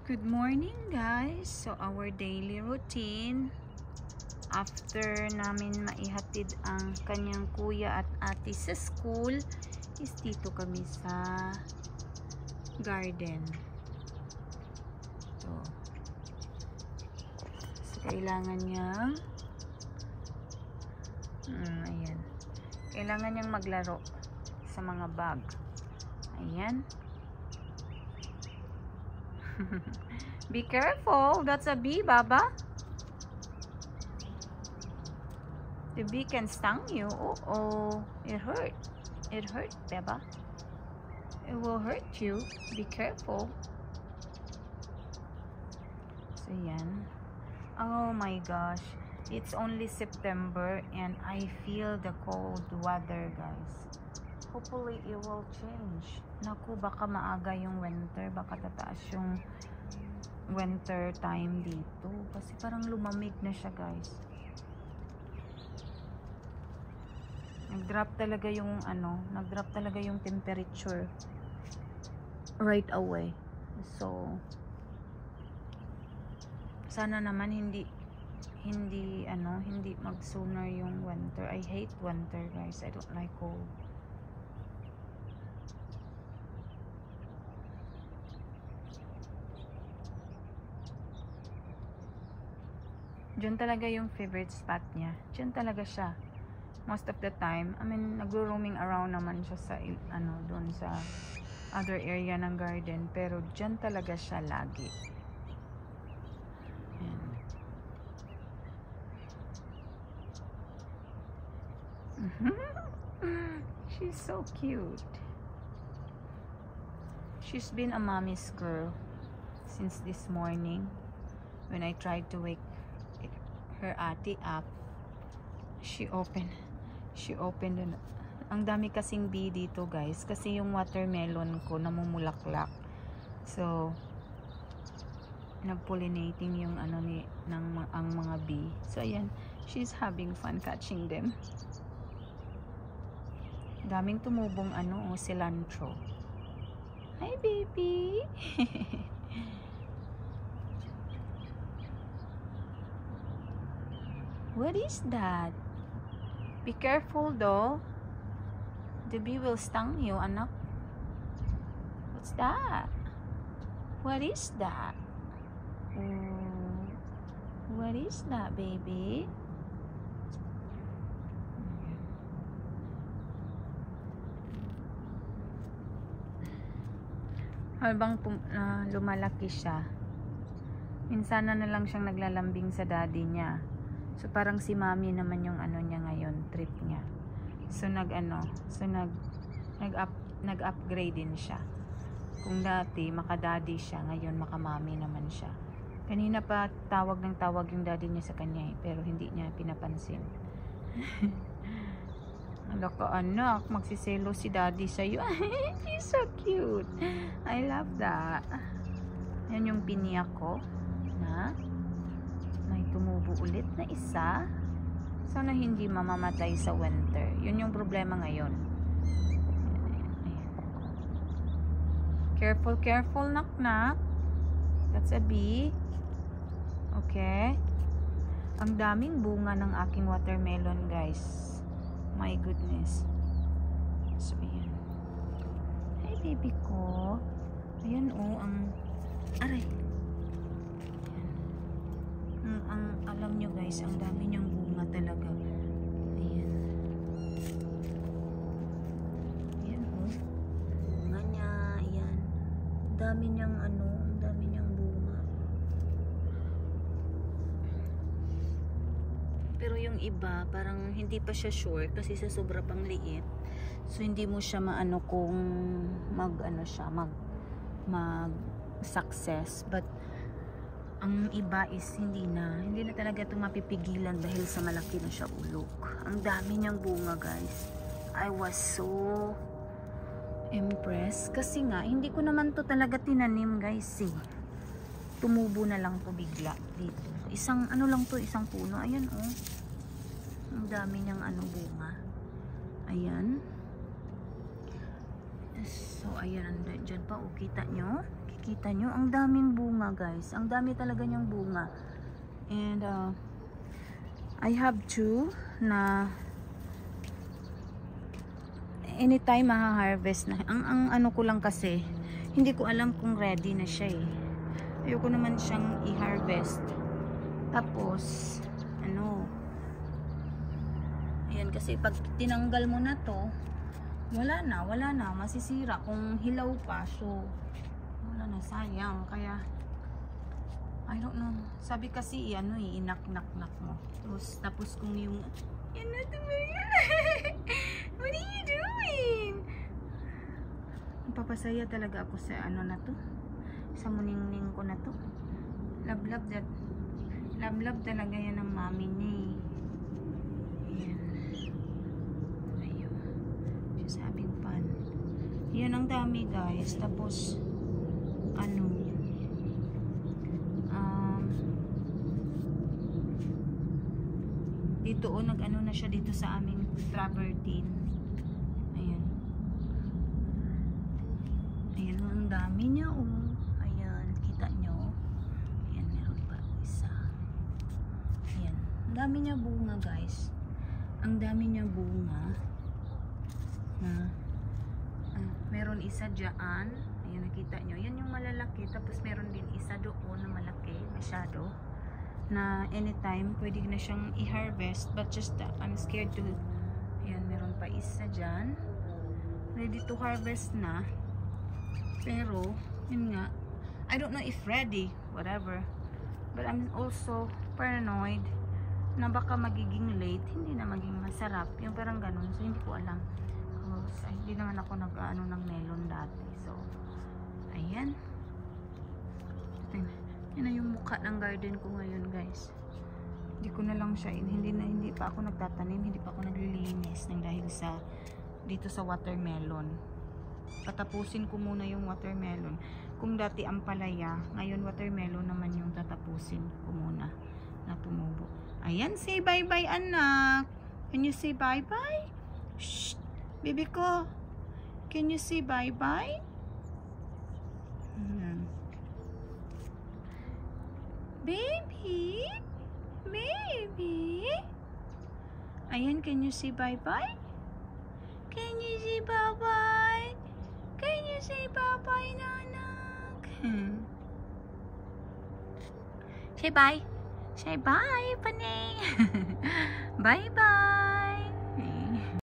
Good morning guys. So our daily routine after namin maihatid ang kanyang kuya at ate sa school is dito kami sa garden. So kailangan niya ayan. Kailangan niyang maglaro sa mga bag. Ayan. Be careful, that's a bee, Baba. The bee can sting you. Oh, it hurt. It hurt, Baba. It will hurt you. Be careful. So yan. Oh my gosh, it's only September and I feel the cold weather, guys. Hopefully it will change. Naku, baka maaga yung winter, baka tataas yung winter time dito kasi parang lumamig na siya, guys. Nag-drop talaga yung nag-drop talaga yung temperature right away. So sana naman hindi mag-sooner yung winter. I hate winter, guys. I don't like cold. Diyan talaga yung favorite spot niya. Diyan talaga siya. Most of the time. I mean, nagro-roaming around naman siya sa doon sa other area ng garden, pero diyan talaga siya lagi. She's so cute. She's been a mommy's girl since this morning. When I tried to wake her ate up, she opened ang dami kasing bee dito, guys, kasi yung watermelon ko namumulaklak. So nagpollinating yung ang mga bee. So ayan, she's having fun catching them. Daming tumubong cilantro. Hi baby. What is that? Be careful though. The bee will sting you, anak. What's that? What is that? What is that, baby? Habang lumalaki siya, minsan na lang siyang naglalambing sa daddy niya. So parang si mommy naman yung niya ngayon, trip niya. So nag-upgrade din siya. Kung dati maka-daddy siya, ngayon maka-mommy naman siya. Kanina pa tawag ng tawag yung daddy niya sa kanya, pero hindi niya pinapansin. Alaka anak, magsiselo si daddy sa'yo. She's so cute. I love that. Yan yung piniyak ko na may tumubo ulit na isa. Sana hindi mamamatay sa winter. Yun yung problema ngayon. Ayan. Careful, careful, nak. That's a bee. Okay. Ang daming bunga ng aking watermelon, guys. My goodness. So, ayan. Hi, baby ko. Ayan, aray. Ang alam nyo, guys, ang dami niyang bunga talaga. Ayan. Ayan, bunga niya. Ayan. Ang dami niyang bunga. Pero yung iba, parang hindi pa siya sure kasi sa sobra pang liit. So hindi mo siya kung mag success. But ang iba is hindi na talaga ito mapipigilan dahil sa malaki na siya ulok. Ang dami niyang bunga, guys. I was so impressed kasi nga hindi ko naman to talaga tinanim, guys, tumubo na lang to bigla dito. Isang lang to, isang puno. Ayan, ang dami niyang bunga. Ayan. So ayan, dyan pa, kita nyo, Kita nyo, ang daming bunga guys. Ang dami talaga niyang bunga. And I have two na anytime maha-harvest na. Ang ano ko lang kasi, hindi ko alam kung ready na siya eh. Ayoko naman siyang i-harvest. Tapos, ano, ayan, kasi pag tinanggal mo na to, wala na, masisira kung hilaw pa. So, wala na, sayang. Kaya, I don't know. Sabi kasi, ano eh, inak-nak-nak mo. Tapos kung yung, yan na to, what are you doing? Papasaya talaga ako sa ano na to. Sa muningning ko na to. Love talaga yan ng mami niya. Ayan. Ayun. She's having fun. Yan ang dami guys. Tapos, ano, dito nag-ano na siya dito sa aming travertine. Ayan. Ayan, ang dami niya Ayan, kita nyo. Ayan, meron pa isa. Ayan, ang dami niya bunga guys. Ang dami niya bunga. Na, meron isa dyan. Ayan, nakita nyo. Yan yung malalaki. Tapos meron din isa doon na malaki. Masyado. Na anytime pwede na siyang i-harvest, but just I'm scared to. Ayan, meron pa isa dyan, ready to harvest na, pero yun nga, I don't know if ready, whatever, but I'm also paranoid na baka magiging late, hindi na maging masarap, yung parang ganun. So hindi ko alam, hindi naman ako nag-ano ng melon dati. So ayan, yan na yung mukha ng garden ko ngayon guys. Hindi ko na lang siya, hindi pa ako nagtatanim, hindi pa ako naglilinis ng dahil sa dito sa watermelon. Tatapusin ko muna yung watermelon. Kung dati ampalaya, ngayon watermelon naman yung tatapusin ko muna na tumubo. Ayan, say bye bye anak. Can you say bye bye? Shh, baby ko. Can you say bye bye? Baby? Baby? Ayan, can you say bye-bye? Can you say bye-bye? Can you say bye-bye, nanak? Say bye. Say bye, Panay. Bye-bye.